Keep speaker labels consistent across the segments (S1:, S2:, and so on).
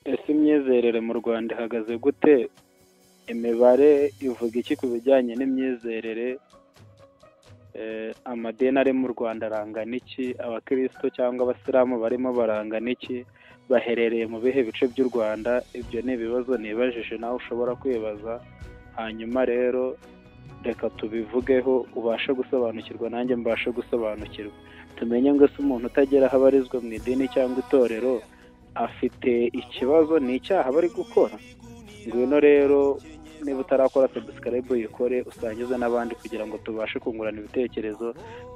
S1: Ese imyizerere mu Rwanda ihagaze gute? Imibare ivuga iki ku bijyanye n'imyizerere? Amadini ari mu Rwanda arangana iki? Abakristo cyangwa abasilamu barimo barangana iki? Baherereye mu bihe bice by'u Rwanda? Ibyo ni ibibazo nibajije nawe ushobora kwibaza, hanyuma rero reka tubivugeho ubashe gusobanukirwa nanjye mbashe gusobanukirwa, tumenye ngo se umuntu utagera aho abarizwa mu idini cyangwa itorero afite ikibazo, ni icyaha bari gukora. Ngwino rero niba utarakora subscribe uyikore usangize n'abandi kugira ngo tubashe kungurana ibitekerezo.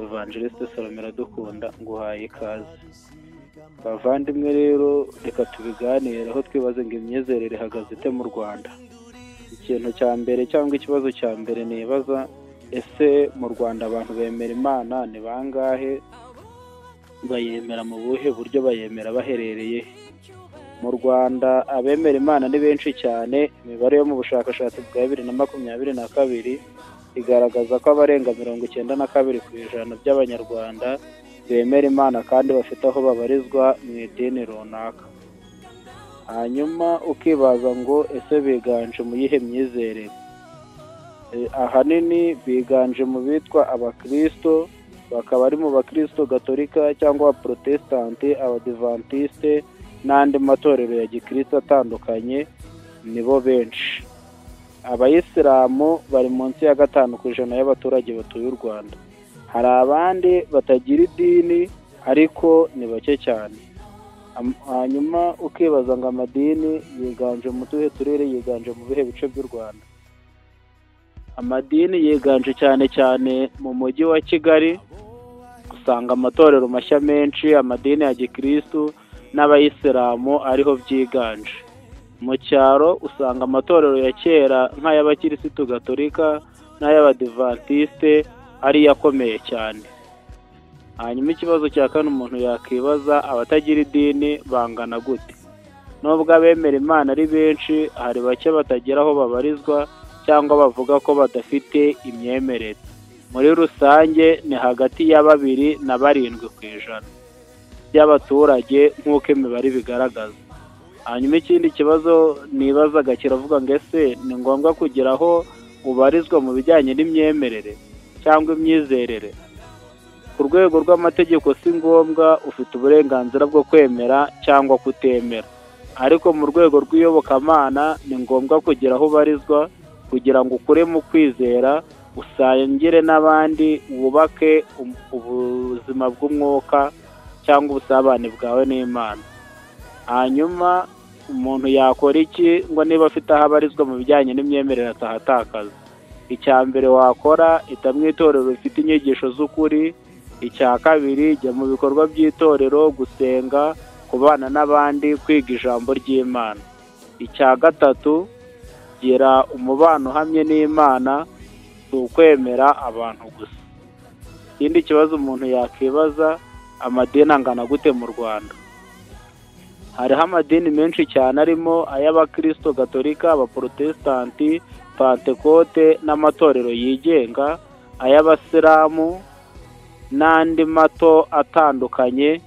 S1: Evangeliste Salome Iradukunda nguhaye ikaze. Bavandimwe rero reka tubiganire aho twibaze ngo imyizerere ihagaze ite mu Rwanda. Ikintu cya mbere cyangwa ikibazo cya mbere nibaza, ese mu Rwanda abantu bemera Imana ni bangahe? Bayemera mu buhe buryo? Bayemera baherereye? Mu Rwanda abemera Imana ni benshi cyane. Imibare yo mu bushakashatsi bwa 2022 igaragaza ko abarenga 92% by'abanyarwanda bemera Imana kandi bafite aho babarizwa mu idini runaka. Hanyuma ukibaza ngo ese biganje mu yihe myizerere? Ahanini biganje mu bitwa abakristo, bakaba ari mu bakristo gatolika cyangwa abaprotestanti, abadivantiste n'andi matorero ya gikristo atandukanye, nibo benshi. Abayisilamu bari munsi ya 5% y'abaturage batuye u Rwanda. Hari abandi batagira idini ariko ni bake cyane. Hanyuma ukibaza ngo amadini yiganje mu tuhe turere, yiganje mu bihe bice by'u Rwanda? Amadini yiganje cyane cyane mu mujyi wa Kigali, usanga amatorero mashya menshi, amadini ya gikristo n'abayisilamu ariho byiganje. Mu cyaro usanga amatorero ya kera nk'ay'abakirisitu gatolika n'ay'abadivantiste ariyo akomeye cyane. Hanyuma ikibazo cya kane umuntu yakwibaza, abatagira idini bangana gute? Nubwo abemera Imana ari benshi, hari bake batagira aho babarizwa cyangwa bavuga ko badafite imyemerere. Muri rusange ni hagati ya 2 na 7% by'abaturage nk'uko imibare bigaragaza. Hanyuma ikindi kibazo nibazaga kiravuga ngo ese ni ngombwa kugira aho ubarizwa mu bijyanye n'imyemerere cyangwa imyizerere? Ku rwego rw'amategeko si ngombwa, ufite uburenganzira bwo kwemera cyangwa kutemera, ariko mu rwego rw'iyobokamana ni ngombwa kugira aho ubarizwa kugira ngo ukure mu kwizera, usangire n'abandi, wubake ubuzima bw'umwuka cyangwa ubusabane bwawe n'Imana. Hanyuma umuntu yakora iki ngo niba afite aho abarizwa mu bijyanye n'imyemerere atahatakaza? Icya mbere wakora, ita mu itorero rifite inyigisho z'ukuri. Icya kabiri, jya mu bikorwa by'itorero, gusenga, kubana n'abandi, kwiga ijambo ry'Imana. Icya gatatu, gira umubano uhamye n'Imana, si ukwemera abantu gusa. Ikindi kibazo umuntu yakwibaza, amadini angana gute mu Rwanda? Hariho amadini menshi cyane arimo ay'abakristo gatolika, abaprotestanti, pantekote n'amatorero yigenga, ay'abasilamu n'andi mato atandukanye,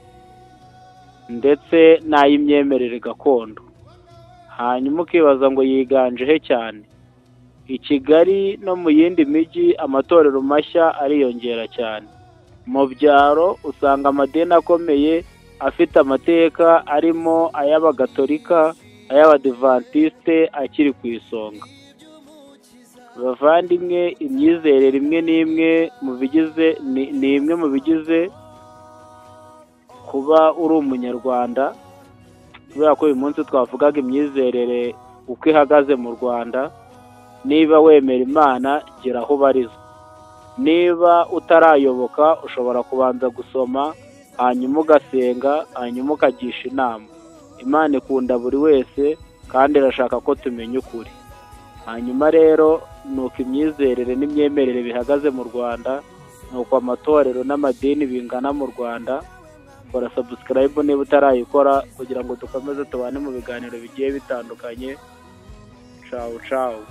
S1: ndetse n'ay'imyemerere gakondo. Hanyuma ukibaza ngo yiganje he cyane? I Kigali no mu yindi mijyi amatorero mashya ariyongera cyane. Mu byaro usanga amadini akomeye afite amateka arimo ay'abagatolika, ay'abadivantiste akiri ku isonga. Bavandimwe, imyizerere imwe n'imwe ni imwe mu bigize kuba uri umunyarwanda, kubera ko uyu munsi twavugaga imyizerere uko ihagaze mu Rwanda. Niba wemera Imana, gira aho ubarizwa. Niba utarayoboka, ushobora kubanza gusoma, hanyuma ugasenga, hanyuma ukagisha inama. Imana ikunda buri wese kandi irashaka ko tumenya ukuri. Hanyuma rero nuko imyizerere n'imyemerere bihagaze mu Rwanda, nuko amatorero n'amadini bingana mu Rwanda. Kora subscribe niba utarayikora kugira ngo dukomeze tubane mu biganiro bigiye bitandukanye. Ciao ciao.